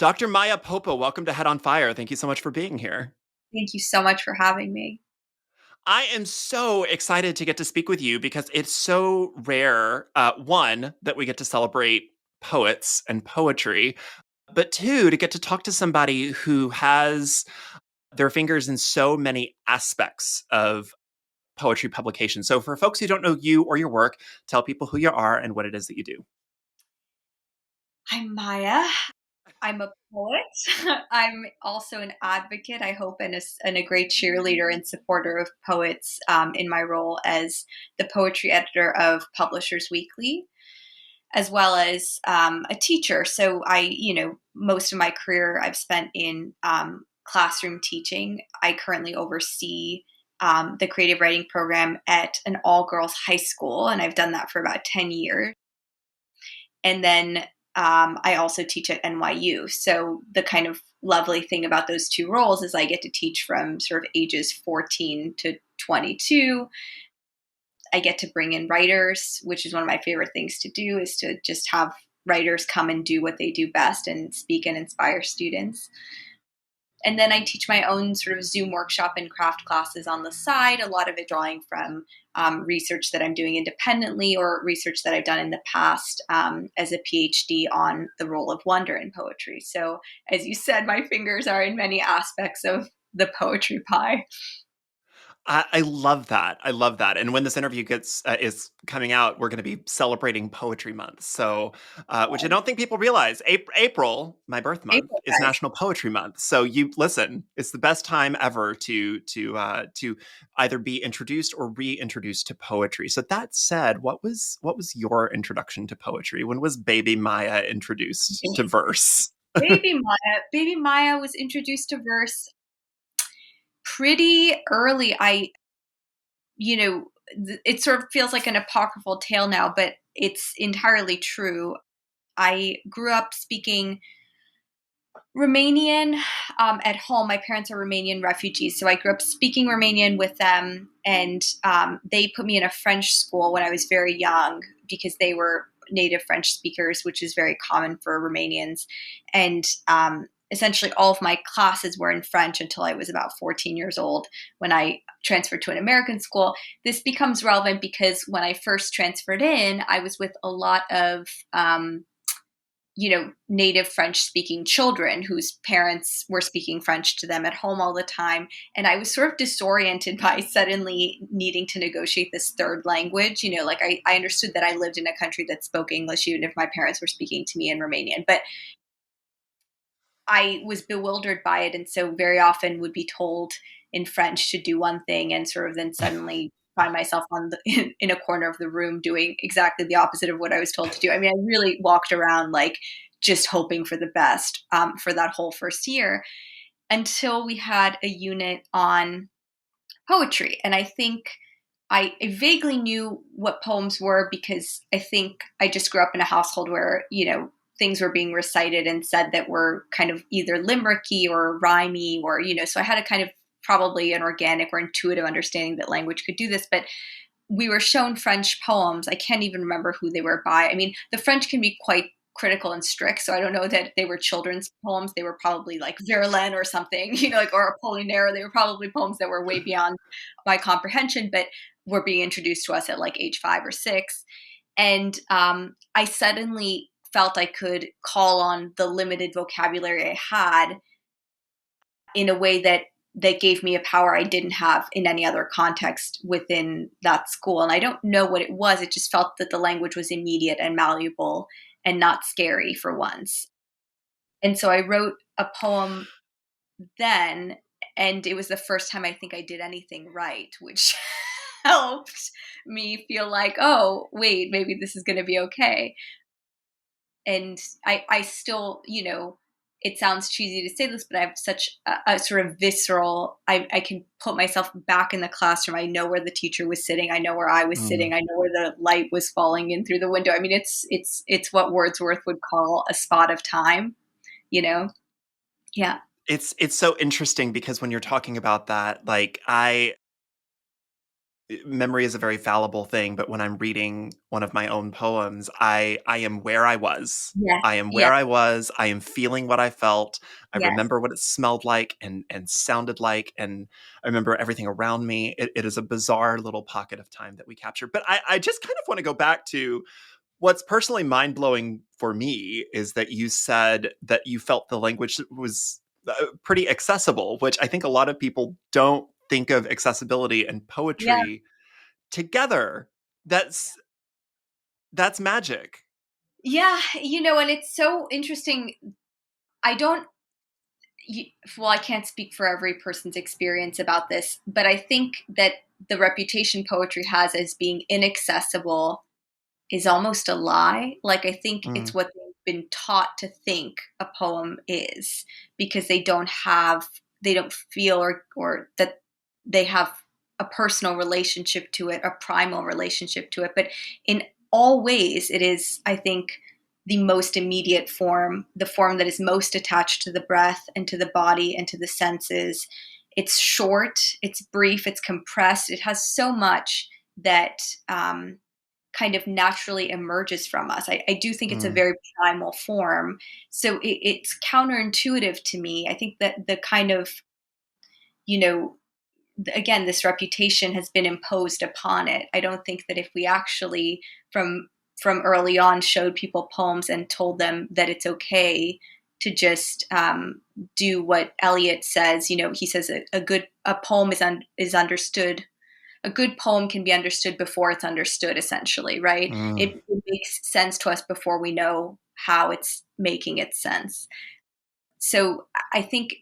Dr. Maya Popa, welcome to Head on Fire. Thank you so much for being here. Thank you so much for having me. I am so excited to get to speak with you because it's so rare, one, that we get to celebrate poets and poetry, but two, to get to talk to somebody who has their fingers in so many aspects of poetry publication. So, for folks who don't know you or your work, tell people who you are and what it is that you do. I'm Maya. I'm a poet. I'm also an advocate, I hope, and a great cheerleader and supporter of poets in my role as the poetry editor of Publishers Weekly, as well as a teacher. So most of my career I've spent in classroom teaching. I currently oversee the creative writing program at an all girls high school, and I've done that for about 10 years. And then I also teach at NYU. So the kind of lovely thing about those two roles is I get to teach from sort of ages 14 to 22. I get to bring in writers, which is one of my favorite things to do, is to just have writers come and do what they do best and speak and inspire students. And then I teach my own sort of Zoom workshop and craft classes on the side, a lot of it drawing from research that I'm doing independently or research that I've done in the past as a PhD on the role of wonder in poetry. So, as you said, my fingers are in many aspects of the poetry pie. I love that. I love that. And when this interview gets is coming out, we're going to be celebrating Poetry Month. So, which I don't think people realize, April, my birth month, April, is guys. National Poetry Month. So you listen. It's the best time ever to either be introduced or reintroduced to poetry. So that said, what was your introduction to poetry? When was Baby Maya introduced to verse? Baby Maya was introduced to verse pretty early. It sort of feels like an apocryphal tale now, but it's entirely true. I grew up speaking Romanian at home. My parents are Romanian refugees, so I grew up speaking Romanian with them, and they put me in a French school when I was very young because they were native French speakers, which is very common for Romanians. And essentially, all of my classes were in French until I was about 14 years old when I transferred to an American school. This becomes relevant because when I first transferred in, I was with a lot of native French speaking children whose parents were speaking French to them at home all the time. And I was sort of disoriented by suddenly needing to negotiate this third language. I understood that I lived in a country that spoke English, even if my parents were speaking to me in Romanian. But I was bewildered by it. And so very often would be told in French to do one thing and sort of then suddenly find myself in a corner of the room doing exactly the opposite of what I was told to do. I mean, I really walked around like just hoping for the best for that whole first year until we had a unit on poetry. And I think I vaguely knew what poems were because I think I just grew up in a household where, things were being recited and said that were kind of either limericky or rhymey or, so I had a kind of probably an organic or intuitive understanding that language could do this. But we were shown French poems. I can't even remember who they were by. I mean, the French can be quite critical and strict, so I don't know that they were children's poems. They were probably like Verlaine or something, or Apollinaire. They were probably poems that were way beyond my comprehension, but were being introduced to us at like age 5 or 6. And I suddenly felt I could call on the limited vocabulary I had in a way that gave me a power I didn't have in any other context within that school. And I don't know what it was. It just felt that the language was immediate and malleable and not scary for once. And so I wrote a poem then, and it was the first time I think I did anything right, which helped me feel like, oh, wait, maybe this is going to be okay. And I still, it sounds cheesy to say this, but I have such a sort of visceral, I can put myself back in the classroom. I know where the teacher was sitting. I know where I was Mm. sitting. I know where the light was falling in through the window. I mean, it's what Wordsworth would call a spot of time, you know? Yeah. It's so interesting because when you're talking about that, like memory is a very fallible thing, but when I'm reading one of my own poems, I am where I was. Yes, I am yes, where I was. I am feeling what I felt. I yes. remember what it smelled like and sounded like, and I remember everything around me. It is a bizarre little pocket of time that we capture. But I just kind of want to go back to what's personally mind blowing for me is that you said that you felt the language was pretty accessible, which I think a lot of people don't think of accessibility and Yeah. poetry together. That's magic. Yeah, and it's so interesting. I don't well, I can't speak for every person's experience about this, but I think that the reputation poetry has as being inaccessible is almost a lie. Like, I think Mm, it's what they've been taught to think a poem is, because they don't feel or that they have a personal relationship to it, a primal relationship to it. But in all ways, it is, I think, the most immediate form, the form that is most attached to the breath and to the body and to the senses. It's short, it's brief, it's compressed. It has so much that kind of naturally emerges from us. I do think it's a mm, very primal form. So it's counterintuitive to me. I think that the kind of, you know, again, this reputation has been imposed upon it. I don't think that if we actually, from early on, showed people poems and told them that it's okay to just do what Eliot says. He says a poem is understood, a good poem can be understood before it's understood, essentially, right? mm. It makes sense to us before we know how it's making its sense. So I think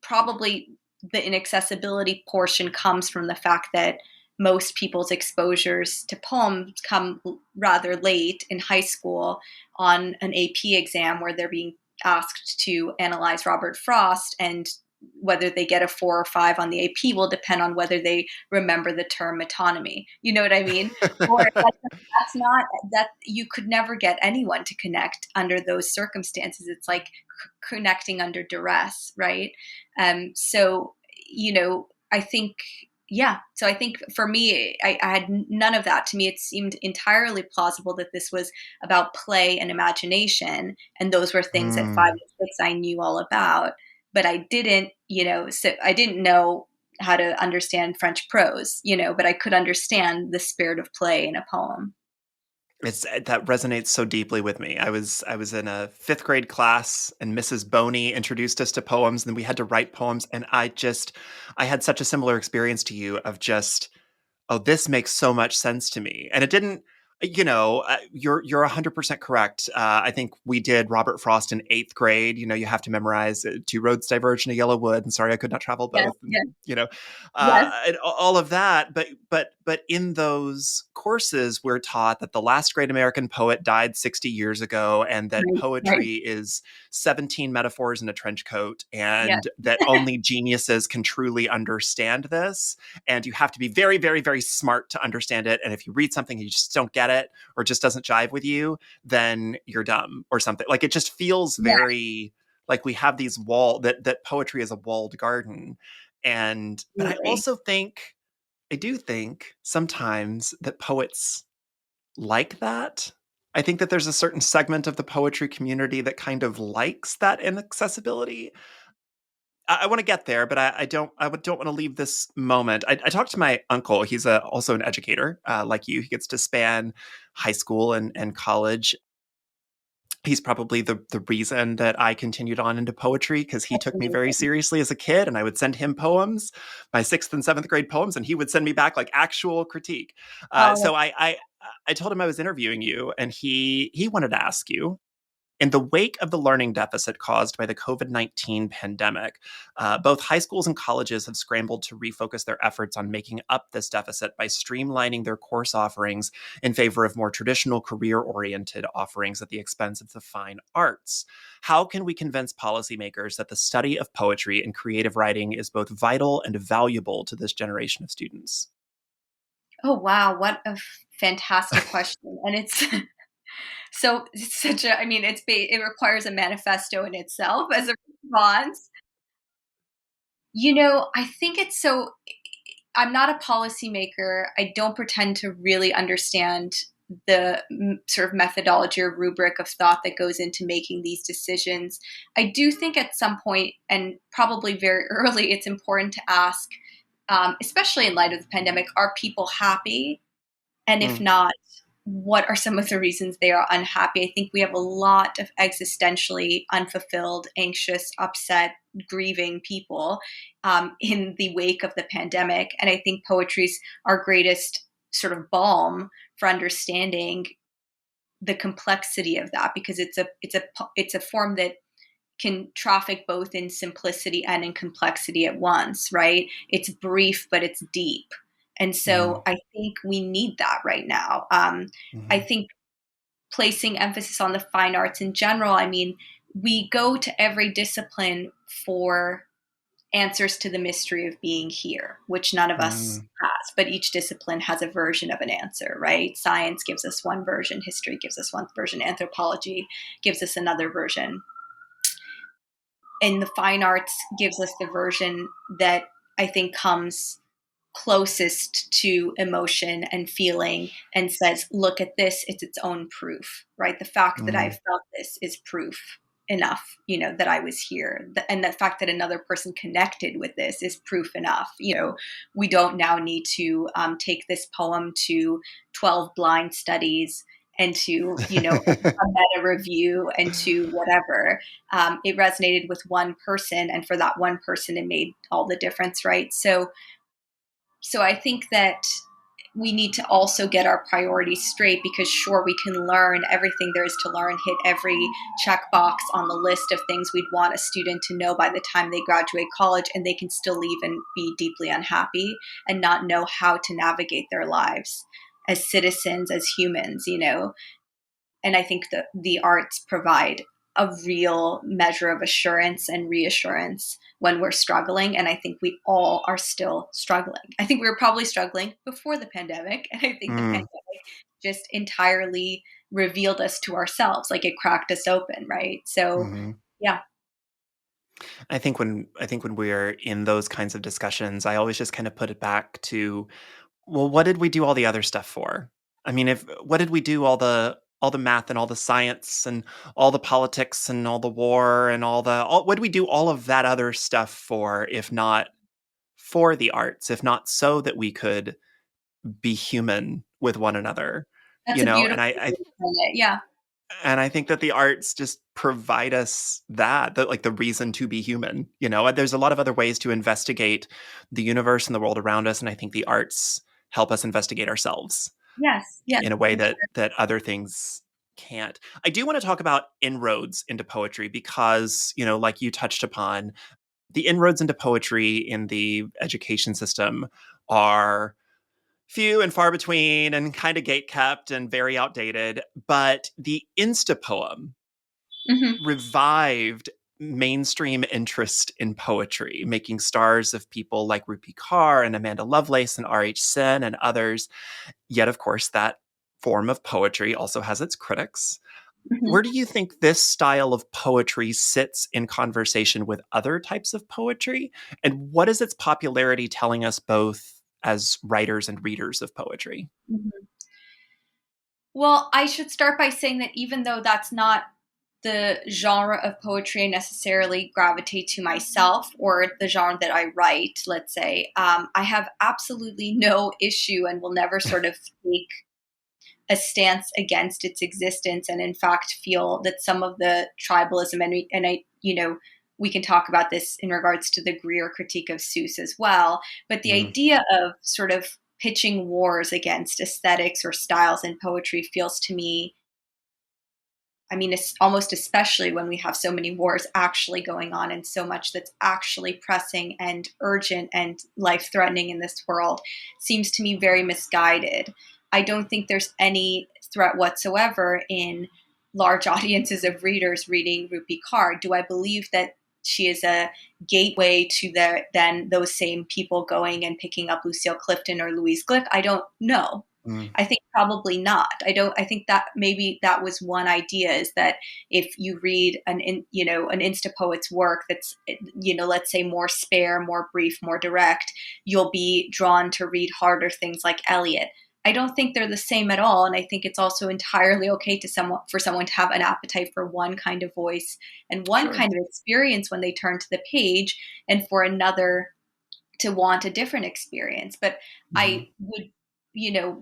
probably the inaccessibility portion comes from the fact that most people's exposures to poems come rather late in high school on an AP exam where they're being asked to analyze Robert Frost, and whether they get a 4 or 5 on the AP will depend on whether they remember the term metonymy. You know what I mean? Or that's not that you could never get anyone to connect under those circumstances. It's like connecting under duress, right? So I think, yeah. So I think for me, I had none of that. To me, it seemed entirely plausible that this was about play and imagination, and those were things at 5 and 6 I knew all about. But I didn't, so I didn't know how to understand French prose, but I could understand the spirit of play in a poem. It's that resonates so deeply with me. I was in a fifth grade class, and Mrs. Boney introduced us to poems, and we had to write poems. And I had such a similar experience to you of just, oh, this makes so much sense to me. And it didn't, you're 100% correct. I think we did Robert Frost in eighth grade. You have to memorize two roads diverge in a yellow wood, and sorry I could not travel Yes, both. And, yes, yes, and all of that. But in those courses, we're taught that the last great American poet died 60 years ago, and that right, right. poetry is 17 metaphors in a trench coat, Yes, and that only geniuses can truly understand this, and you have to be very, very, very smart to understand it. And if you read something and you just don't get it, or it just doesn't jive with you, then you're dumb or something. Like, it just feels yes, very like we have these that poetry is a walled garden. And but absolutely. I do think sometimes that poets like that. I think that there's a certain segment of the poetry community that kind of likes that inaccessibility. I want to get there, but I don't. Don't want to leave this moment. I talked to my uncle. He's also an educator, like you. He gets to span high school and college. He's probably the reason that I continued on into poetry, because he That's took me very amazing. seriously as a kid, and I would send him poems, my sixth and seventh grade poems, and he would send me back like actual critique. Oh, So I told him I was interviewing you, and he wanted to ask you, in the wake of the learning deficit caused by the COVID-19 pandemic, both high schools and colleges have scrambled to refocus their efforts on making up this deficit by streamlining their course offerings in favor of more traditional career oriented offerings at the expense of the fine arts. How can we convince policymakers that the study of poetry and creative writing is both vital and valuable to this generation of students? oh wow, what a fantastic question. And it's so it's such a, I mean, it requires a manifesto in itself as a response. I think it's so. I'm not a policymaker. I don't pretend to really understand the sort of methodology or rubric of thought that goes into making these decisions. I do think at some point, and probably very early, it's important to ask, especially in light of the pandemic, are people happy? And if Mm, not, what are some of the reasons they are unhappy? I think we have a lot of existentially unfulfilled, anxious, upset, grieving people in the wake of the pandemic. And I think poetry's our greatest sort of balm for understanding the complexity of that, because it's a form that can traffic both in simplicity and in complexity at once, right? It's brief, but it's deep. And mm, so I think we need that right now. I mhm, think placing emphasis on the fine arts in general, I mean, we go to every discipline for answers to the mystery of being here, which none of us mm, has, but each discipline has a version of an answer, right? Science gives us one version, history gives us one version, anthropology gives us another version, and the fine arts gives us the version that I think comes closest to emotion and feeling and says, look at this, it's its own proof, right? The fact that I mm, felt this is proof enough, that I was here. And the fact that another person connected with this is proof enough. We don't now need to take this poem to 12 blind studies and to, a meta review and to whatever. It resonated with one person, and for that one person, it made all the difference, right? So I think that we need to also get our priorities straight, because sure, we can learn everything there is to learn, hit every checkbox on the list of things we'd want a student to know by the time they graduate college, and they can still leave and be deeply unhappy and not know how to navigate their lives as citizens, as humans. And I think that the arts provide a real measure of assurance and reassurance when we're struggling. And I think we all are still struggling. I think we were probably struggling before the pandemic. And I think the mm, pandemic just entirely revealed us to ourselves, like it cracked us open, right? So, mhm. yeah. I think when we're in those kinds of discussions, I always just kind of put it back to, well, what did we do all the other stuff for? I mean, if what did we do all the math and all the science and all the politics and all the war and what did we do all of that other stuff for, if not for the arts, if not so that we could be human with one another, That's a and beautiful I way to put it. Yeah. and I think that the arts just provide us like the reason to be human. There's a lot of other ways to investigate the universe and the world around us, and I think the arts help us investigate ourselves Yes. Yes. in a way that other things can't. I do want to talk about inroads into poetry because, like you touched upon, the inroads into poetry in the education system are few and far between and kind of gate kept and very outdated. But the Insta poem Hmm. revived mainstream interest in poetry, making stars of people like Rupi Kaur and Amanda Lovelace and R.H. Sen and others. Yet, of course, that form of poetry also has its critics. Hmm. Where do you think this style of poetry sits in conversation with other types of poetry? And what is its popularity telling us both as writers and readers of poetry? Hmm. Well, I should start by saying that even though that's not the genre of poetry I necessarily gravitate to myself, or the genre that I write, let's say, I have absolutely no issue and will never sort of take a stance against its existence, and in fact feel that some of the tribalism, we can talk about this in regards to the Greer critique of Seuss as well, but the Mm, idea of sort of pitching wars against aesthetics or styles in poetry feels to me, I mean, it's almost especially when we have so many wars actually going on and so much that's actually pressing and urgent and life threatening in this world, seems to me very misguided. I don't think there's any threat whatsoever in large audiences of readers reading Rupi Kaur. Do I believe that she is a gateway to then those same people going and picking up Lucille Clifton or Louise Glick? I don't know. Mm. I think probably not. I think that maybe that was one idea, is that if you read an Insta poet's work that's, let's say more spare, more brief, more direct, you'll be drawn to read harder things like Eliot. I don't think they're the same at all, and I think it's also entirely okay for someone to have an appetite for one kind of voice and one Sure. kind of experience when they turn to the page, and for another to want a different experience. But Mhm. I would,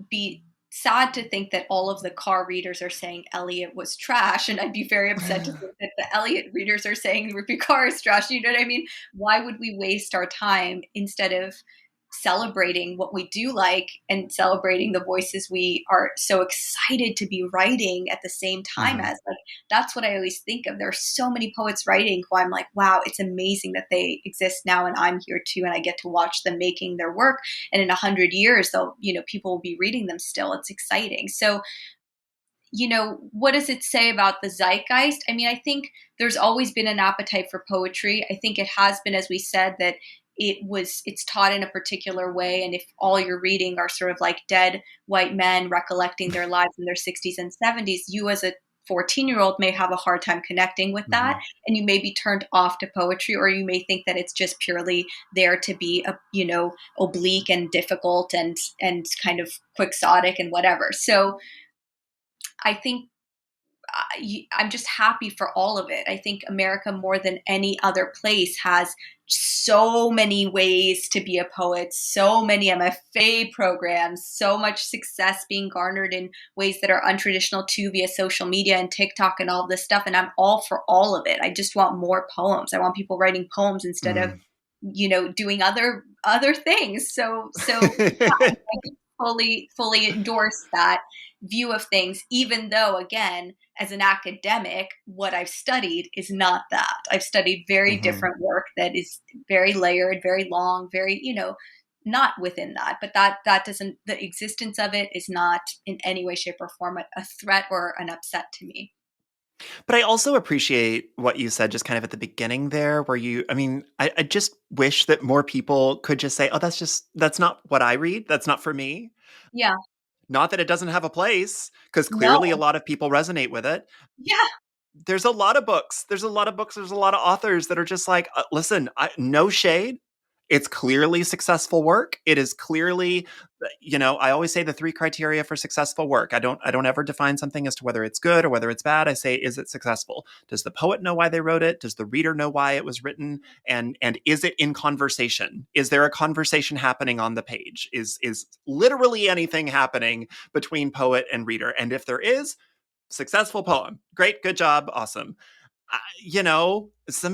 be sad to think that all of the car readers are saying Eliot was trash, and I'd be very upset to think that the Eliot readers are saying Rupi Kaur is trash. You know what I mean? Why would we waste our time instead of celebrating what we do like and celebrating the voices we are so excited to be writing at the same time Mhm. as? Like, that's what I always think of. There are so many poets writing who I'm like, wow, it's amazing that they exist now and I'm here too, and I get to watch them making their work. And in 100 years, people will be reading them still. It's exciting. So, what does it say about the zeitgeist? I mean, I think there's always been an appetite for poetry. I think it has been, as we said, that it's taught in a particular way. And if all you're reading are sort of like dead white men recollecting their lives in their 60s and 70s, you as a 14-year-old may have a hard time connecting with that, Mhm. and you may be turned off to poetry, or you may think that it's just purely there to be oblique and difficult and kind of quixotic and whatever. So I think I'm just happy for all of it. I think America, more than any other place, has so many ways to be a poet, so many MFA programs, so much success being garnered in ways that are untraditional too, via social media and TikTok and all this stuff. And I'm all for all of it. I just want more poems. I want people writing poems instead of, Mm. doing other things. So yeah, I just fully endorse that view of things, even though, again, as an academic, what I've studied is not that. I've studied very Mhm. different work that is very layered, very long, very, not within that. But that doesn't, the existence of it is not in any way, shape, or form a threat or an upset to me. But I also appreciate what you said just kind of at the beginning there, where I mean, I just wish that more people could just say, oh, that's not what I read. That's not for me. Yeah. Not that it doesn't have a place, because clearly a No. lot of people resonate with it. Yeah. There's a lot of books. There's a lot of books. There's a lot of authors that are just like, listen, no shade. It's clearly successful work. It is clearly, I always say the three criteria for successful work. I don't ever define something as to whether it's good or whether it's bad. I say, is it successful? Does the poet know why they wrote it? Does the reader know why it was written? And is it in conversation? Is there a conversation happening on the page? Is literally anything happening between poet and reader? And if there is, successful poem. Great, good job, awesome.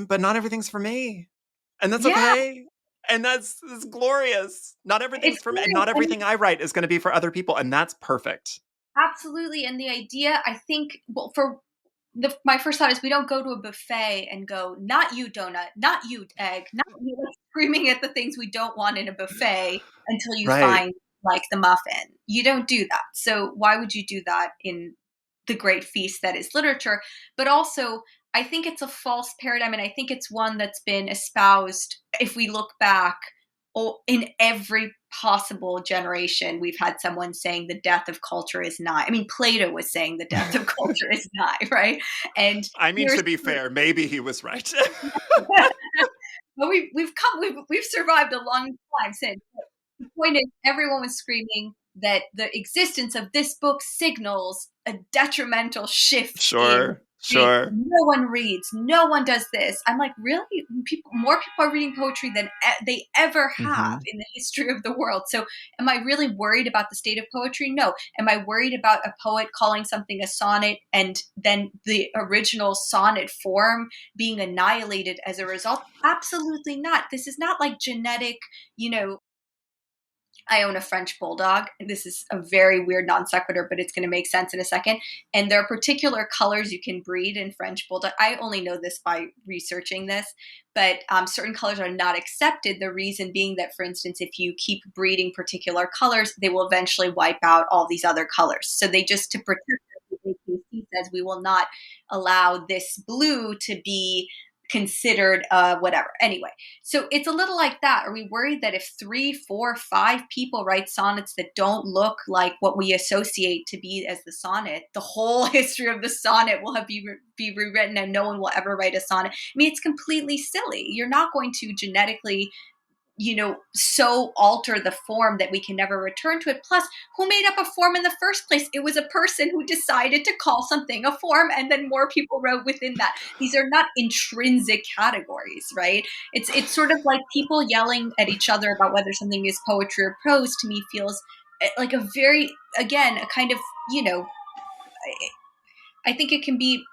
But not everything's for me, and that's Yeah. okay. And that's glorious. Not It's everything's for me, and glorious. not everything I write is going to be for other people, and that's perfect. Absolutely. And the idea, I think, well, for my first thought is, we don't go to a buffet and go, not you donut, not you egg, not you, like, screaming at the things we don't want in a buffet until you Right. find like the muffin. You don't do that. So why would you do that in the great feast that is literature? But also, I think it's a false paradigm, and I think it's one that's been espoused. If we look back, in every possible generation, we've had someone saying the death of culture is nigh. I mean, Plato was saying the death of culture is nigh, right? And I mean, here's to be fair, maybe he was right. but we've survived a long time since. The point is, everyone was screaming that the existence of this book signals a detrimental shift in Sure, reading. sure. No one reads. No one does this. I'm like, really? More people are reading poetry than they ever have Hmm. in the history of the world. So, am I really worried about the state of poetry? No. Am I worried about a poet calling something a sonnet and then the original sonnet form being annihilated as a result? Absolutely not. This is not like genetic, you know, I own a French bulldog. This is a very weird non sequitur, but it's going to make sense in a second. And there are particular colors you can breed in French bulldog. I only know this by researching this, but certain colors are not accepted. The reason being that, for instance, if you keep breeding particular colors, they will eventually wipe out all these other colors. So they just, to protect, the AKC says, we will not allow this blue to be considered whatever. Anyway, so it's a little like that. Are we worried that if three, four, five people write sonnets that don't look like what we associate to be as the sonnet, the whole history of the sonnet will be rewritten and no one will ever write a sonnet? I mean, it's completely silly. You're not going to genetically, so alter the form that we can never return to it. Plus, who made up a form in the first place? It was a person who decided to call something a form, and then more people wrote within that. These are not intrinsic categories, right? It's sort of like people yelling at each other about whether something is poetry or prose. To me, feels like a very, again, a kind of, I think it can be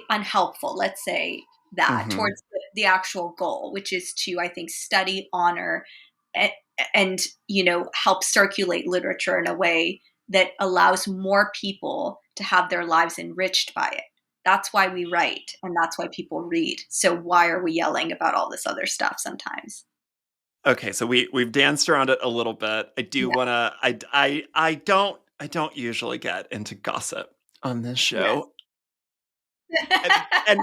unhelpful, let's say that, Hmm. towards the actual goal, which is to, I think, study, honor, and, and help circulate literature in a way that allows more people to have their lives enriched by it. That's why we write, and that's why people read. So why are we yelling about all this other stuff sometimes? Okay, so we've danced around it a little bit. I do Yeah. want to. I don't usually get into gossip on this Yes. show, and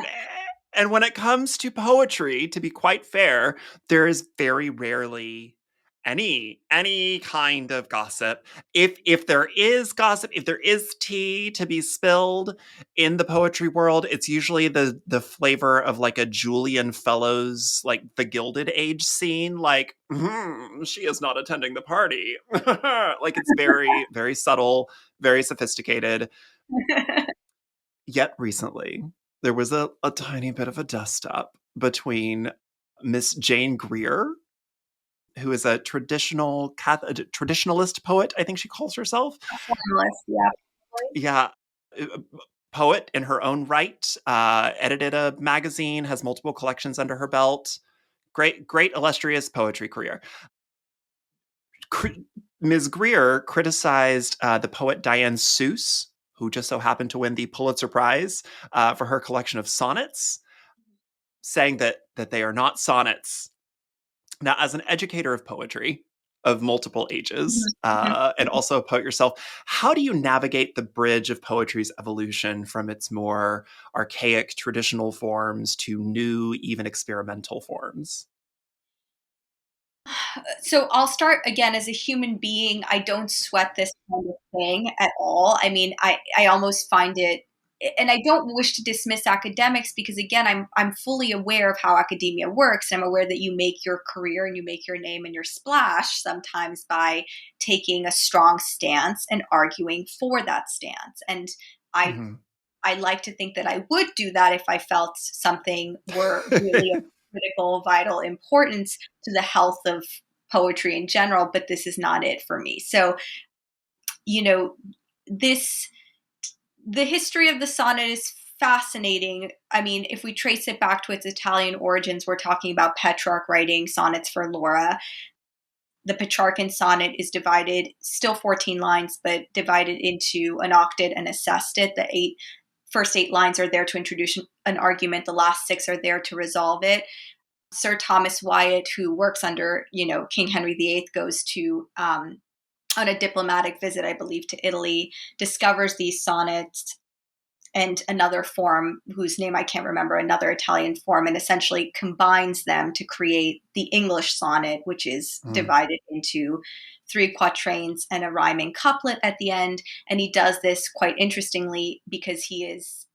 and when it comes to poetry, to be quite fair, there is very rarely any kind of gossip. If there is gossip, if there is tea to be spilled in the poetry world, it's usually the flavor of like a Julian Fellows, like the Gilded Age scene, like she is not attending the party. Like it's very very subtle, very sophisticated. Yet recently, there was a tiny bit of a dust up between Miss Jane Greer, who is a a traditionalist poet, I think she calls herself. Formless, yeah. Yeah, poet in her own right. Edited a magazine, has multiple collections under her belt. Great, illustrious poetry career. Ms. Greer criticized the poet Diane Seuss, who just so happened to win the Pulitzer Prize for her collection of sonnets, saying that they are not sonnets. Now, as an educator of poetry of multiple ages, Mhm. and also a poet yourself, how do you navigate the bridge of poetry's evolution from its more archaic traditional forms to new, even experimental forms? So I'll start again. As a human being, I don't sweat this kind of thing at all. I mean, I almost find it, and I don't wish to dismiss academics, because again, I'm fully aware of how academia works. I'm aware that you make your career and you make your name and your splash sometimes by taking a strong stance and arguing for that stance. And I Mhm. I like to think that I would do that if I felt something were really of critical, vital importance to the health of poetry in general, but this is not it for me. So, you know, this the history of the sonnet is fascinating. I mean, if we trace it back to its Italian origins, we're talking about Petrarch writing sonnets for Laura. The Petrarchan sonnet is divided, still 14 lines, but divided into an octet and a sestet. The first 8 lines are there to introduce an argument. The last 6 are there to resolve it. Sir Thomas Wyatt, who works under, King Henry VIII, goes to on a diplomatic visit, I believe, to Italy, discovers these sonnets and another form whose name I can't remember, another Italian form, and essentially combines them to create the English sonnet, which is Mm. divided into 3 quatrains and a rhyming couplet at the end. And he does this quite interestingly because he is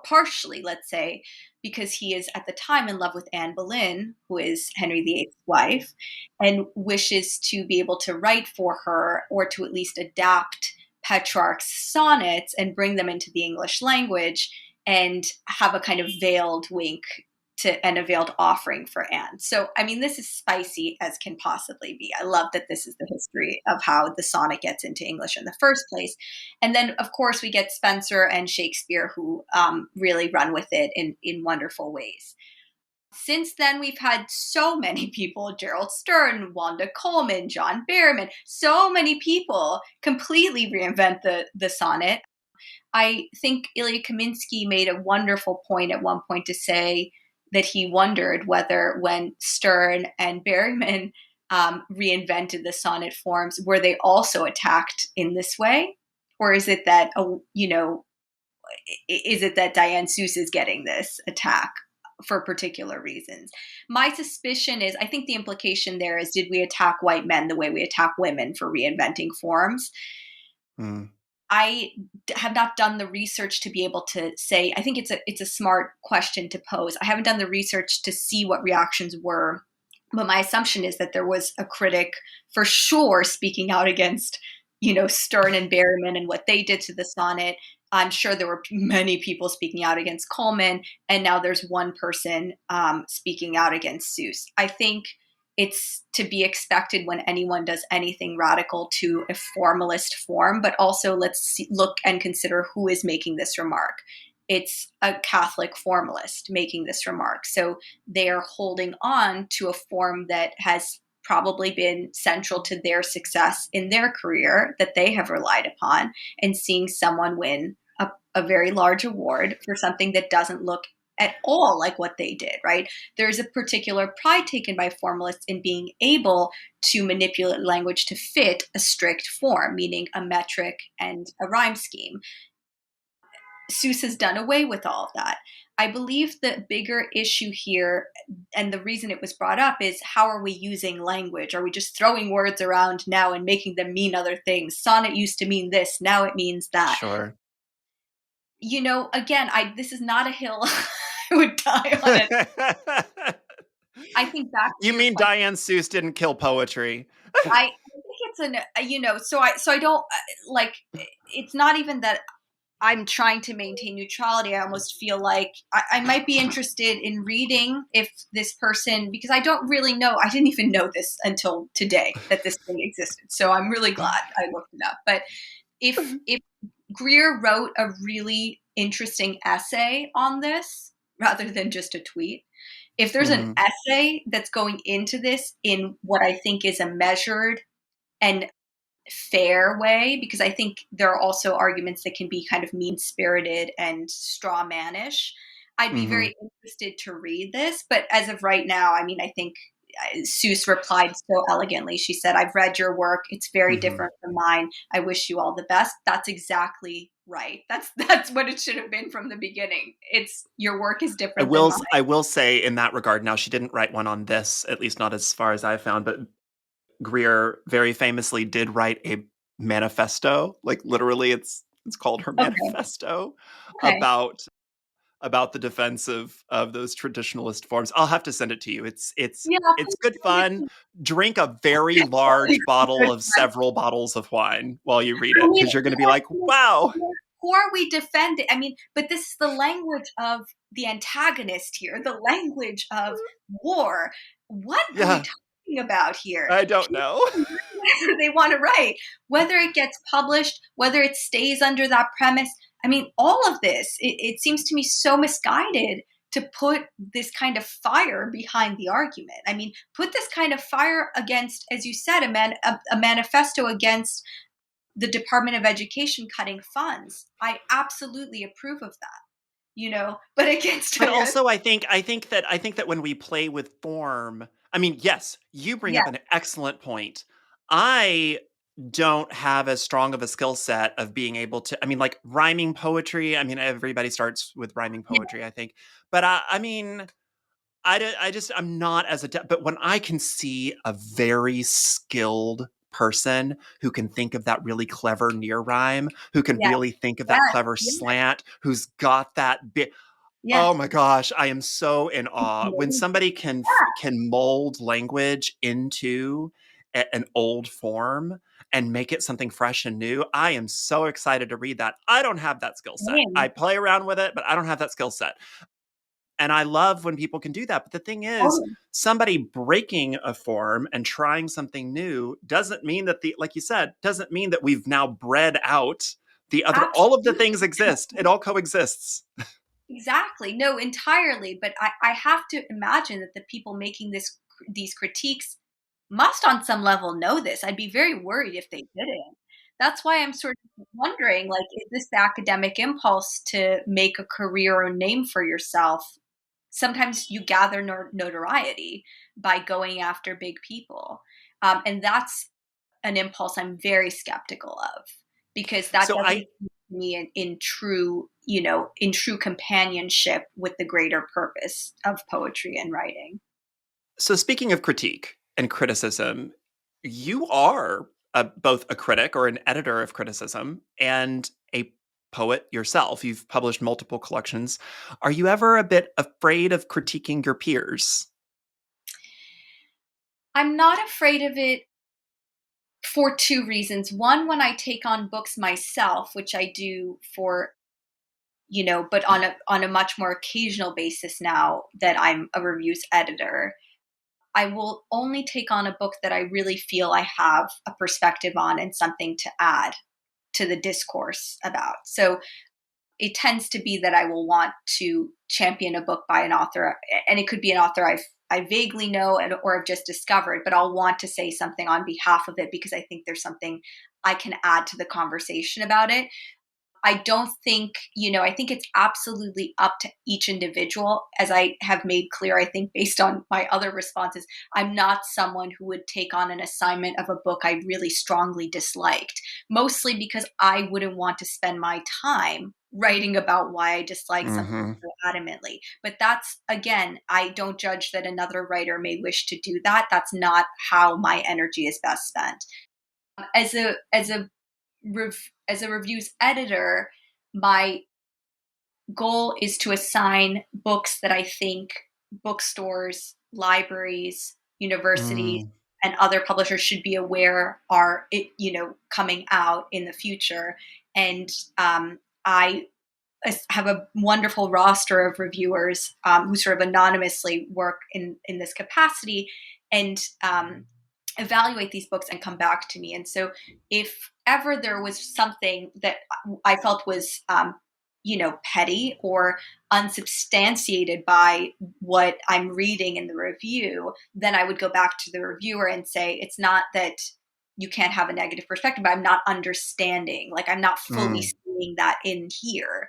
partially, let's say, because he is at the time in love with Anne Boleyn, who is Henry VIII's wife, and wishes to be able to write for her, or to at least adapt Petrarch's sonnets and bring them into the English language, and have a kind of veiled wink to and a veiled offering for Anne. So, I mean, this is spicy as can possibly be. I love that this is the history of how the sonnet gets into English in the first place. And then, of course, we get Spenser and Shakespeare, who really run with it in wonderful ways. Since then, we've had so many people: Gerald Stern, Wanda Coleman, John Berryman, so many people completely reinvent the sonnet. I think Ilya Kaminsky made a wonderful point at one point to say that he wondered whether, when Stern and Berryman reinvented the sonnet forms, were they also attacked in this way? Or is it that, is it that Diane Seuss is getting this attack? for particular reasons. My suspicion is, I think the implication there is, did we attack white men the way we attack women for reinventing forms? Mm. I have not done the research to be able to say. I think it's a smart question to pose. I haven't done the research to see what reactions were, but my assumption is that there was a critic for sure speaking out against, Stern and Berryman and what they did to the sonnet. I'm sure there were many people speaking out against Coleman, and now there's one person speaking out against Seuss. I think it's to be expected when anyone does anything radical to a formalist form, but also look and consider who is making this remark. It's a Catholic formalist making this remark. So they are holding on to a form that has probably been central to their success in their career that they have relied upon, and seeing someone win a very large award for something that doesn't look at all like what they did, right? There's a particular pride taken by formalists in being able to manipulate language to fit a strict form, meaning a metric and a rhyme scheme. Seuss has done away with all of that. I believe the bigger issue here, and the reason it was brought up, is how are we using language? Are we just throwing words around now and making them mean other things? Sonnet used to mean this, now it means that. Sure. Again, this is not a hill I would die on it. I think back to You your mean question. Diane Seuss didn't kill poetry? I think it's so I don't like. It's not even that I'm trying to maintain neutrality. I almost feel like I might be interested in reading if this person, because I don't really know. I didn't even know this until today that this thing existed. So I'm really glad I looked it up. But if Greer wrote a really interesting essay on this rather than just a tweet, if there's an Hmm. essay that's going into this in what I think is a measured and fair way, because I think there are also arguments that can be kind of mean spirited and straw mannish, I'd be Hmm. very interested to read this. But as of right now, I mean, I think Seuss replied so elegantly. She said, "I've read your work. It's very Hmm. different from mine. I wish you all the best." That's exactly right. That's what it should have been from the beginning. It's your work is different than mine. I will say in that regard. Now, she didn't write one on this, at least not as far as I found. But Greer very famously did write a manifesto. Like literally, it's called her Okay. manifesto Okay. about the defense of those traditionalist forms. I'll have to send it to you. Yeah. It's Please good send it fun. to Drink a very large bottle me. of several bottles of wine while you read I it mean, because you're going to be like, "Wow, who are we defending? I mean, but this is the language of the antagonist here, the language of war. What are we yeah, talking about here? I don't People know." can write whatever they want to write, whether it gets published, whether it stays under that premise. I mean, all of this, it seems to me so misguided to put this kind of fire behind the argument. I mean, put this kind of fire against, as you said, a manifesto against the Department of Education cutting funds. I absolutely approve of that, but against But a, also, I think that when we play with form, I mean, yes, you bring yeah, up an excellent point. I don't have as strong of a skill set of being able to. I mean, like rhyming poetry. I mean, everybody starts with rhyming yeah, poetry, I think. But I mean, I just I'm not as adept. But when I can see a very skilled person who can think of that really clever near rhyme, who can yeah, really think of yeah, that clever yeah, slant, who's got that bit. yes, Oh my gosh, I am so in it's awe when amazing. somebody Yeah, can mold language into an old form and make it something fresh and new. I am so excited to read that. I don't have that skill set. I same, play around with it, but I don't have that skill set. And I love when people can do that. But the thing is, totally, somebody breaking a form and trying something new doesn't mean that like you said, doesn't mean that we've now bred out the other. All of the absolutely, things exist. It all coexists. exactly. No, entirely. But I have to imagine that the people making these critiques must, on some level, know this. I'd be very worried if they didn't. That's why I'm sort of wondering, like, is this the academic impulse to make a career or name for yourself? Sometimes you gather notoriety by going after big people. And that's an impulse I'm very skeptical of, because that So doesn't. to me in true, in true companionship with the greater purpose of poetry and writing. So, speaking of critique and criticism, you are both a critic or an editor of criticism and a poet yourself. You've published multiple collections. Are you ever a bit afraid of critiquing your peers? I'm not afraid of it for two reasons. One, when I take on books myself, which I do for, but on a much more occasional basis now that I'm a reviews editor, I will only take on a book that I really feel I have a perspective on and something to add to the discourse about. So it tends to be that I will want to champion a book by an author, and it could be an author I vaguely know or have just discovered, but I'll want to say something on behalf of it because I think there's something I can add to the conversation about it. I don't think, I think it's absolutely up to each individual. As I have made clear, I think based on my other responses, I'm not someone who would take on an assignment of a book I really strongly disliked, mostly because I wouldn't want to spend my time writing about why I dislike something Hmm. so adamantly. But that's, again, I don't judge that another writer may wish to do that. That's not how my energy is best spent. As a reviews editor, my goal is to assign books that I think bookstores, libraries, universities, Mm. and other publishers should be aware are, coming out in the future. And I have a wonderful roster of reviewers who sort of anonymously work in this capacity, and evaluate these books and come back to me. And so if ever there was something that I felt was petty or unsubstantiated by what I'm reading in the review, then I would go back to the reviewer and say, it's not that you can't have a negative perspective, but I'm not understanding, like I'm not fully Mm. seeing that in here.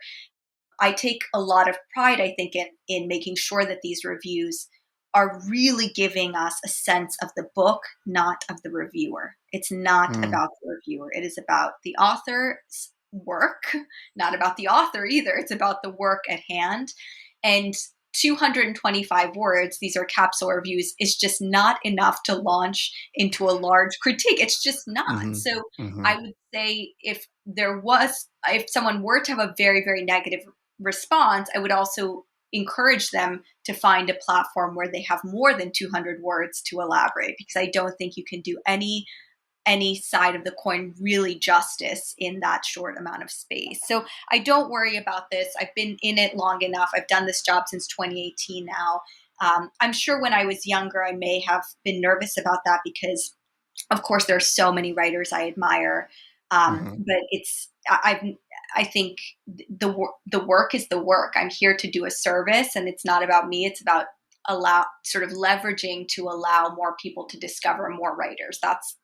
I take a lot of pride, I think, in making sure that these reviews are really giving us a sense of the book, not of the reviewer. It's not Mm. about the reviewer. It is about the author's work, not about the author either. It's about the work at hand. And 225 words, these are capsule reviews, is just not enough to launch into a large critique. It's just not. Hmm. So Hmm. I would say if someone were to have a very, very negative response, I would also encourage them to find a platform where they have more than 200 words to elaborate, because I don't think you can do any side of the coin really justice in that short amount of space. So I don't worry about this. I've been in it long enough. I've done this job since 2018 now. I'm sure when I was younger, I may have been nervous about that because, of course, there are so many writers I admire. Hmm. But I think the work is the work. I'm here to do a service, and it's not about me. It's about sort of leveraging to allow more people to discover more writers. That's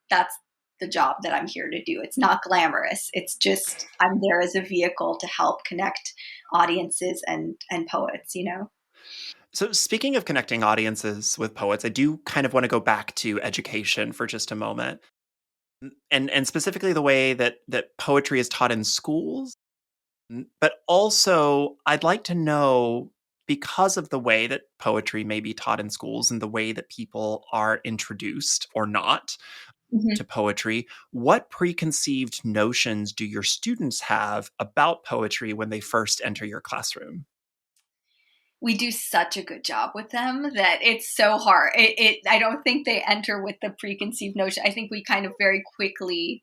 the job that I'm here to do. It's not glamorous. It's just I'm there as a vehicle to help connect audiences and poets. So, speaking of connecting audiences with poets, I do kind of want to go back to education for just a moment, and specifically the way that poetry is taught in schools. But also, I'd like to know, because of the way that poetry may be taught in schools and the way that people are introduced or not Mhm. to poetry, what preconceived notions do your students have about poetry when they first enter your classroom? We do such a good job with them that it's so hard. I don't think they enter with the preconceived notion. I think we kind of very quickly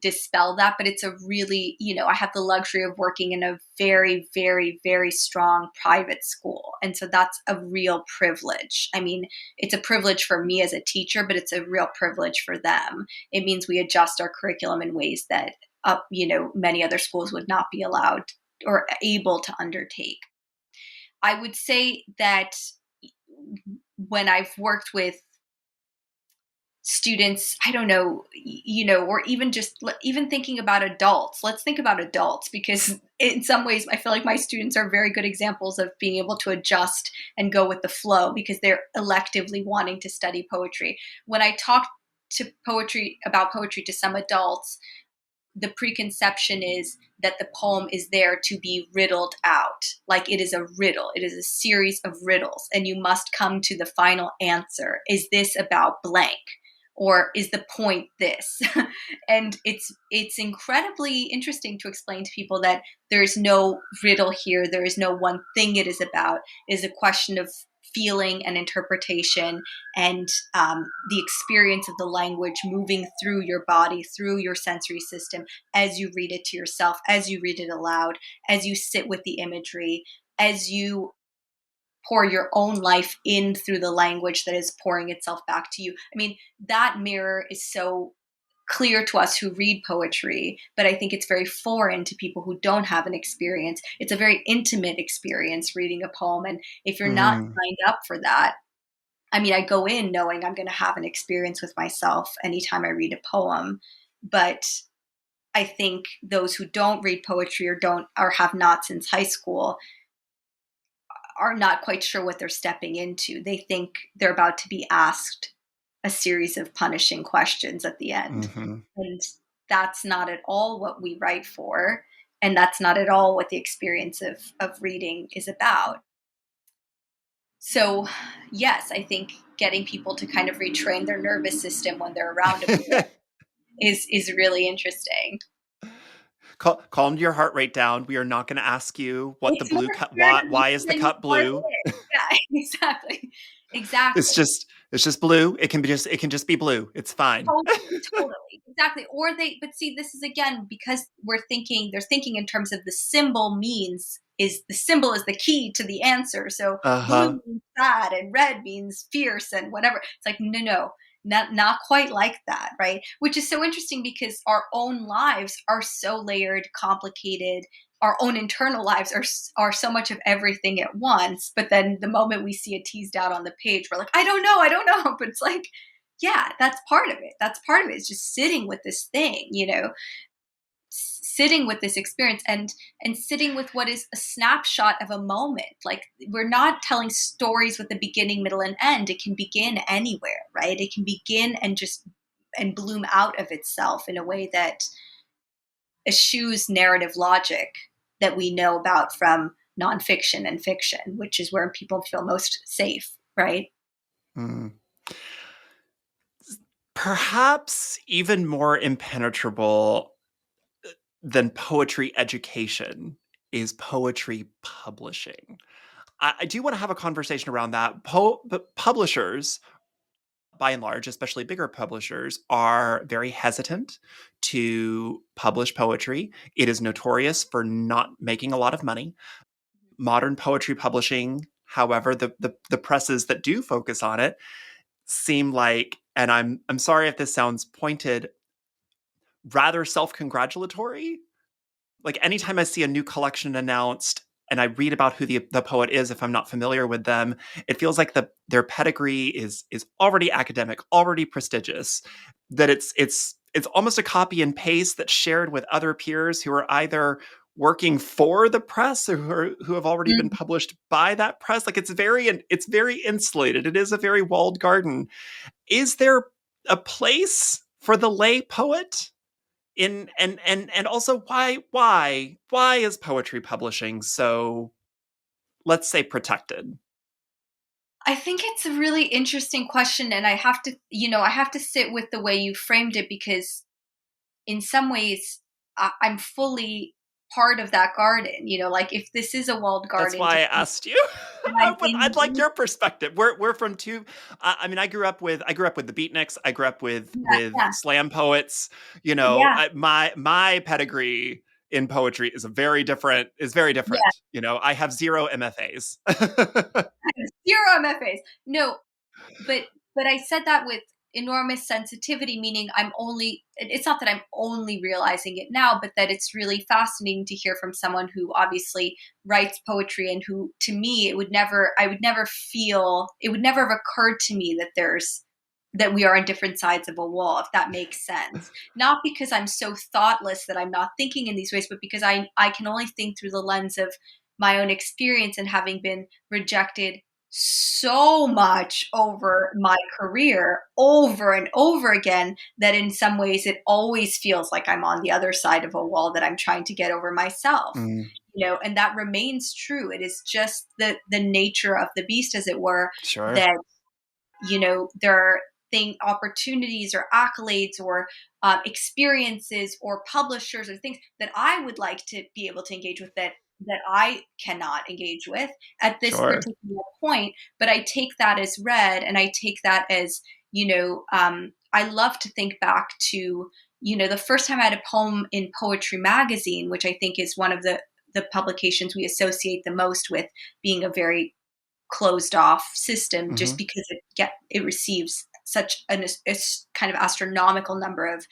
dispel that, but it's a really, I have the luxury of working in a very, very, very strong private school. And so that's a real privilege. I mean, it's a privilege for me as a teacher, but it's a real privilege for them. It means we adjust our curriculum in ways that, many other schools would not be allowed or able to undertake. I would say that when I've worked with students, I don't know, or even even thinking about adults, let's think about adults, because in some ways I feel like my students are very good examples of being able to adjust and go with the flow because they're electively wanting to study poetry. When I talk about poetry to some adults, the preconception is that the poem is there to be riddled out. Like it is a riddle, it is a series of riddles, and you must come to the final answer. Is this about blank? Or is the point this? And it's incredibly interesting to explain to people that there is no riddle here. There is no one thing it is about. It is a question of feeling and interpretation, and the experience of the language moving through your body, through your sensory system, as you read it to yourself, as you read it aloud, as you sit with the imagery, as you pour your own life in through the language that is pouring itself back to you. I mean, that mirror is so clear to us who read poetry, but I think it's very foreign to people who don't have an experience. It's a very intimate experience reading a poem. And if you're not Mm. signed up for that, I mean, I go in knowing I'm going to have an experience with myself anytime I read a poem. But I think those who don't read poetry or don't, or have not since high school, are not quite sure what they're stepping into. They think they're about to be asked a series of punishing questions at the end. Hmm. And that's not at all what we write for. And that's not at all what the experience of reading is about. So, yes, I think getting people to kind of retrain their nervous system when they're around a poem is really interesting. Calm your heart rate down. We are not going to ask you what the It's more blue cup. experiment Why is the than you cup thought blue? it is. Yeah, exactly. It's Exactly. just it's just blue. It can just be blue. It's fine. Totally, totally. Exactly. Or they, but see, this is again because they're thinking in terms of the symbol means, is the symbol is the key to the answer. So Uh huh. blue means sad and red means fierce and whatever. It's like, no, no, not quite like that, right? Which is so interesting because our own lives are so layered, complicated. Our own internal lives are so much of everything at once. But then the moment we see it teased out on the page, we're like, I don't know. But it's like, yeah, that's part of it. That's part of it. Is just sitting with this thing, sitting with this experience, and sitting with what is a snapshot of a moment. Like we're not telling stories with a beginning, middle, and end. It can begin anywhere, right? It can begin and just and bloom out of itself in a way that eschews narrative logic that we know about from nonfiction and fiction, which is where people feel most safe, right? Mm. Perhaps even more impenetrable than poetry education is poetry publishing. I do want to have a conversation around that. But publishers, by and large, especially bigger publishers, are very hesitant to publish poetry. It is notorious for not making a lot of money. Modern poetry publishing, however, the presses that do focus on it seem like, and I'm sorry if this sounds pointed, rather self-congratulatory. Like anytime I see a new collection announced and I read about who the poet is, if I'm not familiar with them, it feels like their pedigree is already academic, already prestigious. That it's almost a copy and paste that's shared with other peers who are either working for the press or who have already been Mm. published by that press. Like it's very insulated. It is a very walled garden. Is there a place for the lay poet? In and also why is poetry publishing so, let's say, protected? I think it's a really interesting question, and I have to sit with the way you framed it because, in some ways, I'm fully part of that garden. Like if this is a walled That's garden, why I just asked you. and I'm I'd in, like your perspective. We're from two. I mean, I grew up with the beatniks. I grew up yeah, with yeah, slam poets. You know, yeah, my pedigree in poetry is very yeah. different. You know, I have zero MFAs. Zero MFAs. No, but I said that with enormous sensitivity, meaning it's not that I'm only realizing it now, but that it's really fascinating to hear from someone who obviously writes poetry and who, to me, it would never have occurred to me that we are on different sides of a wall, if that makes sense. Not because I'm so thoughtless that I'm not thinking in these ways, but because I can only think through the lens of my own experience and having been rejected so much over my career over and over again that in some ways it always feels like I'm on the other side of a wall that I'm trying to get over myself. Mm, And that remains true. It is just the nature of the beast, as it were, sure. that there are opportunities or accolades or experiences or publishers or things that I would like to be able to engage with that I cannot engage with at this Sure. particular point. But I take that as read, and I take that as I love to think back to the first time I had a poem in Poetry Magazine, which I think is one of the publications we associate the most with being a very closed off system, just Hmm. because it receives such a kind of astronomical number of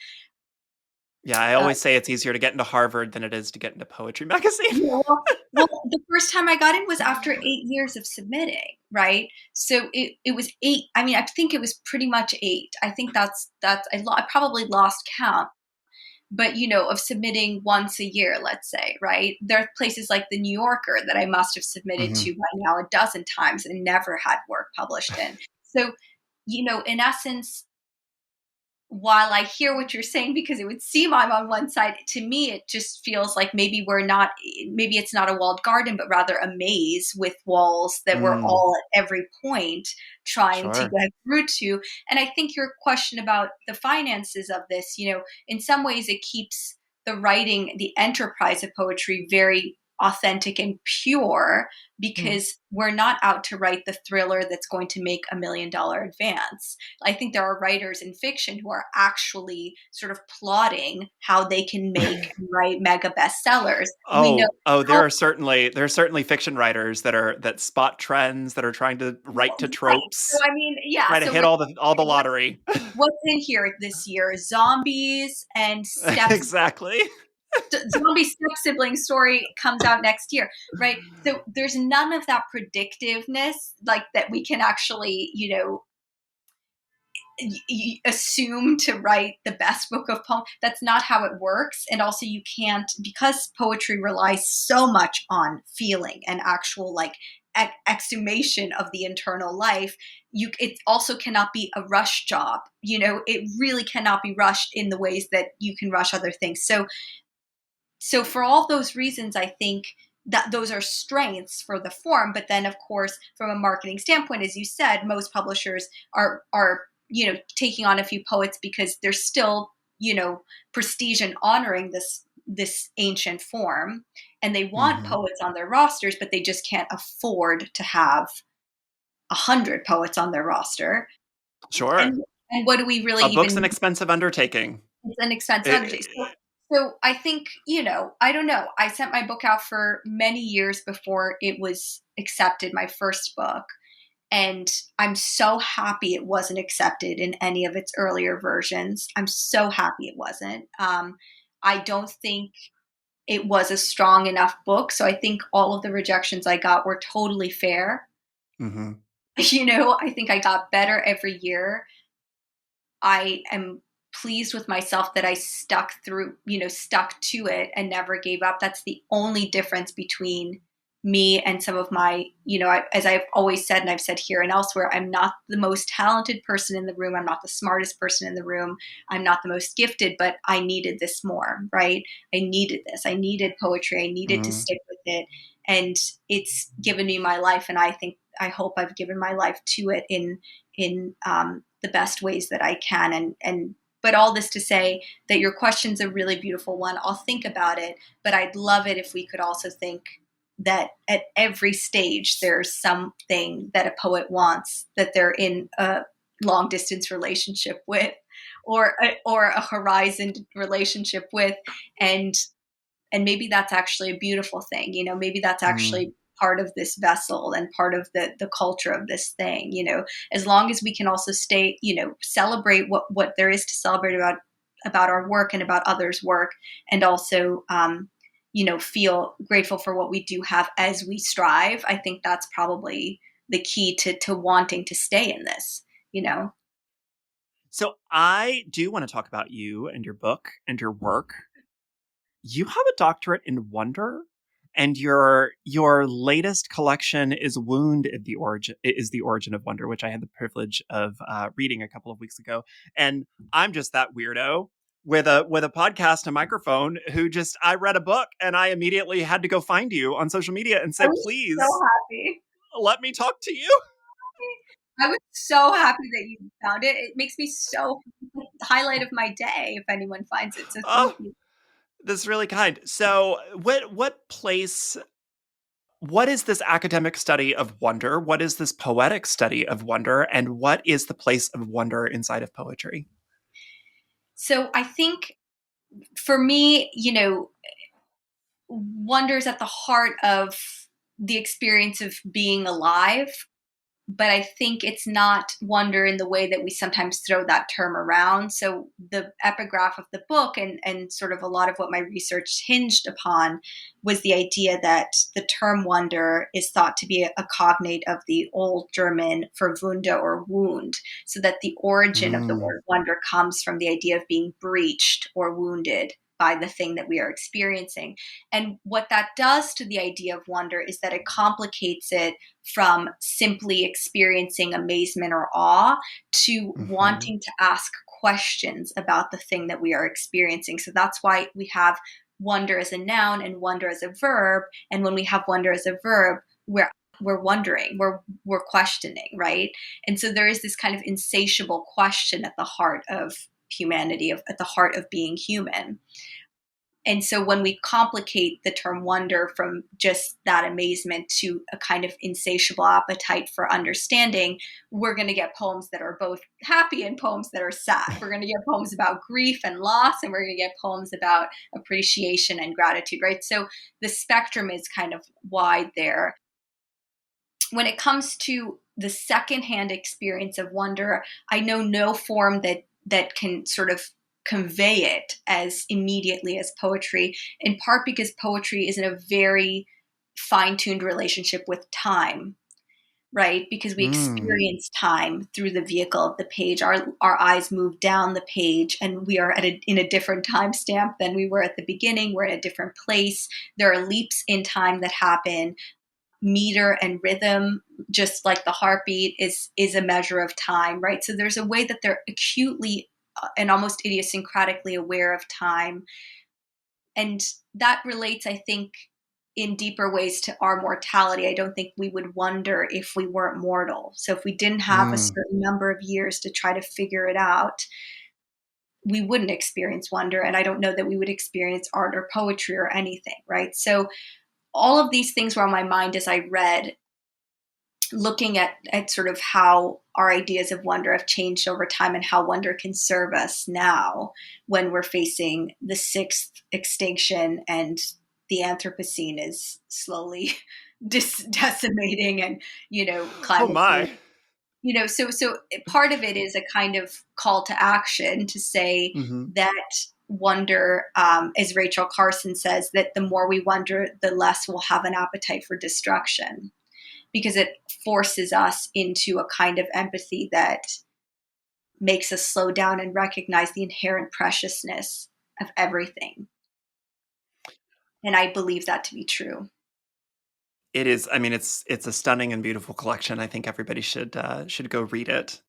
Yeah, I uh, always say it's easier to get into Harvard than it is to get into Poetry Magazine. the first time I got in was after 8 years of submitting, right? So it was eight. I mean, I think it was pretty much eight. I think I probably lost count, but of submitting once a year, let's say, right? There are places like the New Yorker that I must have submitted Hmm. to by now a dozen times and never had work published in. So in essence, while I hear what you're saying, because it would seem I'm on one side, to me, it just feels like maybe it's not a walled garden, but rather a maze with walls that we're Mm, all at every point trying to sure. get through to. And I think your question about the finances of this, in some ways it keeps the writing, the enterprise of poetry very authentic and pure, Mm. because we're not out to write the thriller that's going to make $1 million advance. I think there are writers in fiction who are actually sort of plotting how they can make and write mega bestsellers. We know Oh, how there are certainly fiction writers that spot trends, that are trying to write to right. So tropes, I mean, yeah. try to So hit we're all the what lottery. what's in here this year? Zombies and step Exactly. zombie step sibling story comes out next year, right? So there's none of that predictiveness like that we can actually assume to write the best book of poems. That's not how it works. And also, you can't, because poetry relies so much on feeling and actual like exhumation of the internal life. It also cannot be a rush job. It really cannot be rushed in the ways that you can rush other things. So for all those reasons, I think that those are strengths for the form. But then, of course, from a marketing standpoint, as you said, most publishers are taking on a few poets because there's still prestige in honoring this ancient form, and they want Hmm. poets on their rosters, but they just can't afford to have 100 poets on their roster. Sure. And what do we really A book's an even expensive undertaking. It's an expensive undertaking. So, It- so I think, I don't know. I sent my book out for many years before it was accepted, my first book. And I'm so happy it wasn't accepted in any of its earlier versions. I'm so happy it wasn't. I don't think it was a strong enough book. So I think all of the rejections I got were totally fair. Mhm. I think I got better every year. I am pleased with myself that I stuck to it and never gave up. That's the only difference between me and some of my, as I've always said, and I've said here and elsewhere, I'm not the most talented person in the room. I'm not the smartest person in the room. I'm not the most gifted, but I needed this more, right? I needed this. I needed poetry. I needed to Mm. stick with it. And it's given me my life. And I hope I've given my life to it in the best ways that I can. But all this to say that your question's a really beautiful one. I'll think about it, but I'd love it if we could also think that at every stage there's something that a poet wants that they're in a long distance relationship with, or a horizon relationship with, and maybe that's actually a beautiful thing. Maybe that's Mm. actually part of this vessel and part of the culture of this thing. As long as we can also stay, celebrate what there is to celebrate about our work and about others' work, and also feel grateful for what we do have as we strive. I think that's probably the key to wanting to stay in this. you know So I do want to talk about you and your book and your work. You have a doctorate in wonder, and your latest collection is Wound in the Origin is the Origin of Wonder, which I had the privilege of reading a couple of weeks ago. And I'm just that weirdo with a podcast and microphone who just I read a book and I immediately had to go find you on social media and I say, was so please happy. let me talk to you. I was so happy that you found it. It makes me so highlight of my day if anyone finds it. So thank Oh, you. that's really kind. So what place what is this academic study of wonder? What is this poetic study of wonder? And what is the place of wonder inside of poetry? So I think for me, wonder is at the heart of the experience of being alive, but I think it's not wonder in the way that we sometimes throw that term around. So the epigraph of the book and sort of a lot of what my research hinged upon was the idea that the term wonder is thought to be a cognate of the old German for Wunde or wound, so that the origin of the Mm, word wonder comes from the idea of being breached or wounded by the thing that we are experiencing. And what that does to the idea of wonder is that it complicates it from simply experiencing amazement or awe to mhm. wanting to ask questions about the thing that we are experiencing. So that's why we have wonder as a noun and wonder as a verb. And when we have wonder as a verb, we're wondering, we're questioning, right? And so there is this kind of insatiable question at the heart of humanity, at the heart of being human. And so when we complicate the term wonder from just that amazement to a kind of insatiable appetite for understanding, we're going to get poems that are both happy and poems that are sad. We're going to get poems about grief and loss, and we're going to get poems about appreciation and gratitude, right? So the spectrum is kind of wide there. When it comes to the secondhand experience of wonder, I know no form that can sort of convey it as immediately as poetry, in part because poetry is in a very fine-tuned relationship with time, right? Because we Mm. experience time through the vehicle of the page. Our eyes move down the page, and we are in a different timestamp than we were at the beginning. We're in a different place. There are leaps in time that happen. Meter and rhythm, just like the heartbeat, is a measure of time, right? So there's a way that they're acutely and almost idiosyncratically aware of time, and that relates, I think, in deeper ways to our mortality. I don't think we would wonder if we weren't mortal. So if we didn't have a Mm. certain number of years to try to figure it out, we wouldn't experience wonder, and I don't know that we would experience art or poetry or anything, right? So all of these things were on my mind as I read, looking at sort of how our ideas of wonder have changed over time and how wonder can serve us now when we're facing the sixth extinction and the Anthropocene is slowly decimating, and Oh climate change. my. So part of it is a kind of call to action to say Hmm. that wonder, as Rachel Carson says, that the more we wonder, the less we'll have an appetite for destruction, because it forces us into a kind of empathy that makes us slow down and recognize the inherent preciousness of everything. And I believe that to be true. It is. I mean, it's a stunning and beautiful collection. I think everybody should go read it.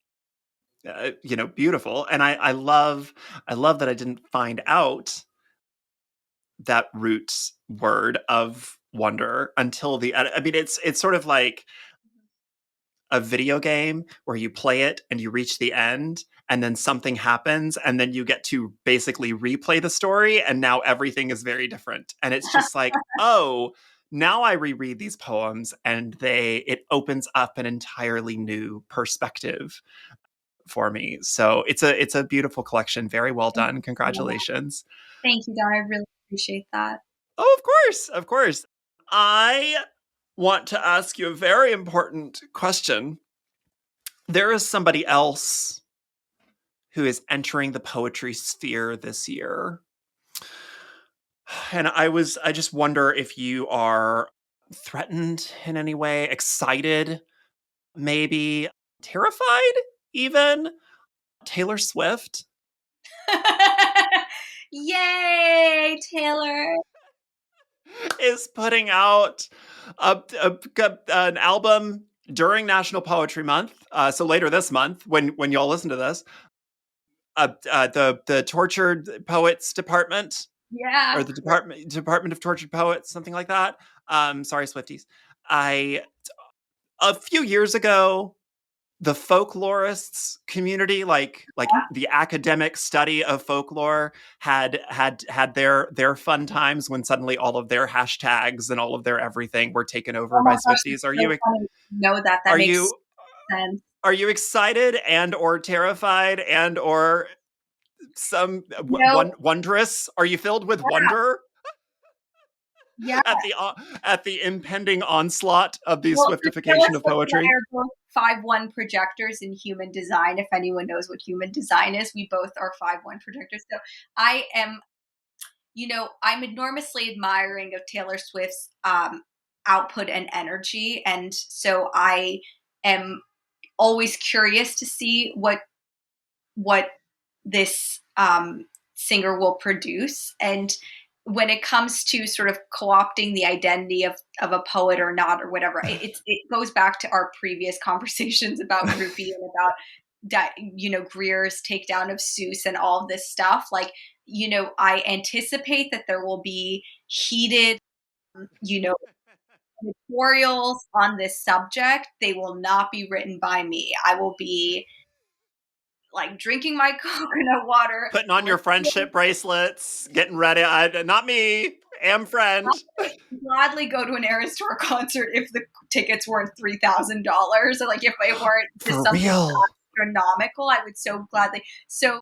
Beautiful. And I love that I didn't find out that root word of wonder until the I mean it's sort of like a video game where you play it and you reach the end and then something happens and then you get to basically replay the story and now everything is very different and it's just like, oh, now I reread these poems and they it opens up an entirely new perspective for me. So it's a beautiful collection, very well Thank done, you, congratulations. Don. I really appreciate that. Oh, of course, of course. I want to ask you a very important question. There is somebody else who is entering the poetry sphere this year. And I just wonder if you are threatened in any way, excited, maybe terrified, even. Taylor Swift. Yay, Taylor. is putting out an album during National Poetry Month. So later this month, when y'all listen to this, the Tortured Poets Department, or Yeah. the Department of Tortured Poets, something like that. Sorry, Swifties. I A few years ago, the folklorists community, like the academic study of folklore, had their fun times when suddenly all of their hashtags and all of their everything were taken over Oh by my gosh, Swifties. it's so funny to know that. That Are makes you sense. are you excited and or terrified and or some You know, wondrous? Are you filled with yeah, wonder yeah. at the impending onslaught of the Well, so Taylor Swiftification of Swift and I poetry? are both 5-1 projectors in human design. If anyone knows what human design is, we both are 5-1 projectors. So I am, I'm enormously admiring of Taylor Swift's output and energy. And so I am always curious to see what this singer will produce. And when it comes to sort of co-opting the identity of a poet or not or whatever, it goes back to our previous conversations about Rupi and about Greer's takedown of Seuss and all of this stuff. Like, I anticipate that there will be heated, you know, editorials on this subject. They will not be written by me. I will be like drinking my coconut water, Putting on your friendship listening. bracelets, getting ready. Not me, am friend. I would gladly go to an Eras Tour concert if the tickets weren't $3,000, or like if it weren't just For something real. astronomical. I would so gladly. So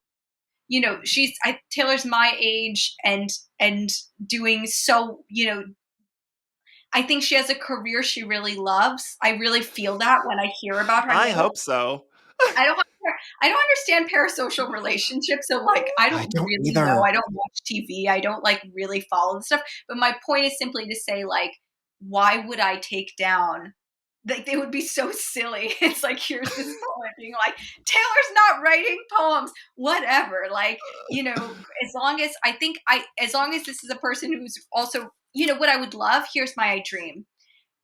Taylor's my age and doing so. I think she has a career she really loves. I really feel that when I hear about her. I I mean, hope so. I don't understand parasocial relationships, so like I I don't don't really know. either. I don't watch TV. I don't like really follow the stuff. But my point is simply to say, like, why would I take down? Like, they would be so silly. It's like, here's this poet being like, Taylor's not writing poems, whatever. Like, as long as this is a person who's also, what I would love. Here's my dream.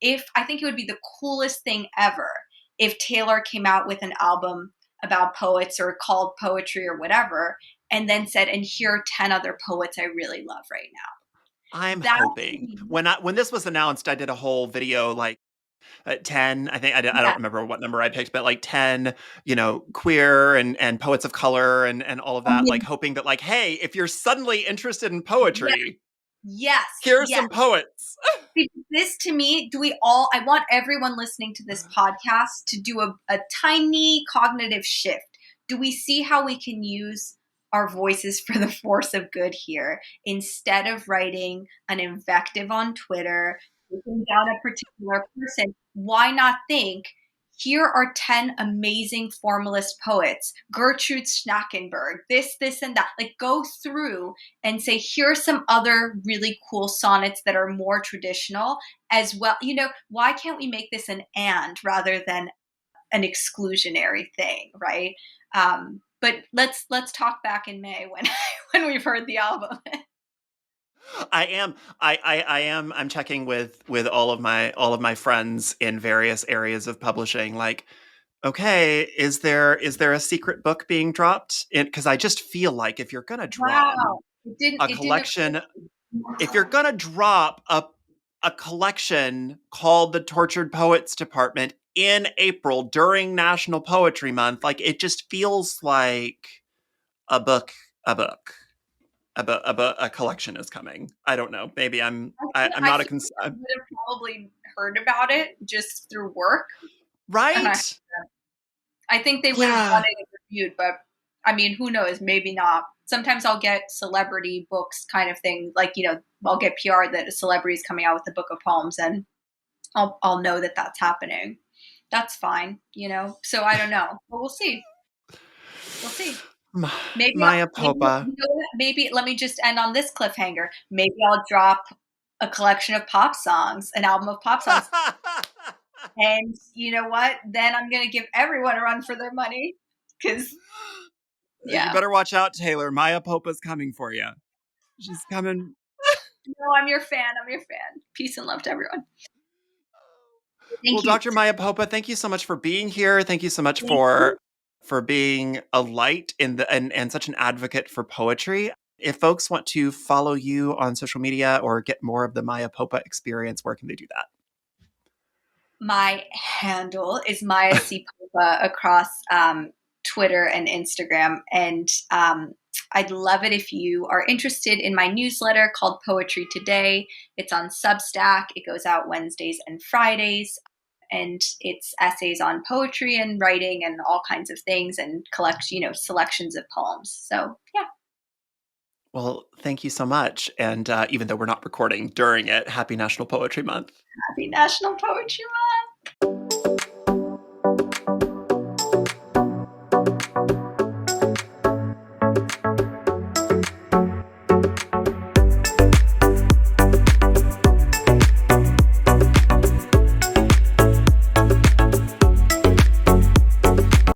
If I think it would be the coolest thing ever if Taylor came out with an album about poets or called poetry or whatever, and then said, and here are 10 other poets I really love right I'm now. That to hoping. me, When this was announced, I did a whole video like at 10. I think I yeah, don't remember what number I picked, but like 10, queer and poets of color and all of I that, like mean, hoping that, like, hey, if you're suddenly interested in yeah, poetry, yes, here are yes. some poets. This to me, I want everyone listening to this podcast to do a tiny cognitive shift. Do we see how we can use our voices for the force of good here instead of writing an invective on Twitter, taking down a particular person? Why not think, here are 10 amazing formalist poets, Gertrude Schnackenberg, this, and that. Like, go through and say, here's some other really cool sonnets that are more traditional as well. Why can't we make this an and rather than an exclusionary thing, right? But let's talk back in May when when we've heard the album. I'm checking with all of my friends in various areas of publishing, like, okay, is there a secret book being dropped? Because I just feel like if you're gonna drop Wow, a it didn't occur collection, to if you're gonna drop a collection called the Tortured Poets Department in April during National Poetry Month, like, it just feels like a book, a book, a collection is coming. I don't know. Maybe I'm I not a feel like I would have probably heard about it just through work, and I right. I think they would have done Yeah. it and reviewed, but I mean, who knows? Maybe not. Sometimes I'll get celebrity books kind of thing, like I'll get PR that a celebrity is coming out with a book of poems, and I'll know that that's happening. That's fine. So I don't know, but we'll see. We'll see. Maybe Maya Popa. maybe let me just end on this cliffhanger. Maybe I'll drop a collection of pop songs, an album of pop songs, and you know what? Then I'm gonna give everyone a run for their money because You yeah. better watch out, Taylor. Maya Popa's coming for you. She's coming. No, I'm your fan. I'm your fan. Peace and love to everyone. Well, Thank you. Dr. Maya Popa, thank you so much for being here. Thank you so much Thank you. for being a light in the and such an advocate for poetry. If folks want to follow you on social media or get more of the Maya Popa experience, where can they do My handle is Maya C. Popa across Twitter and Instagram. And I'd love it if you are interested in my newsletter called Poetry Today. It's on Substack. It goes out Wednesdays and Fridays. And it's essays on poetry and writing and all kinds of things and selections of poems. So yeah, Well, thank you so much. And even though we're not recording during it, happy National Poetry Month. happy National Poetry Month.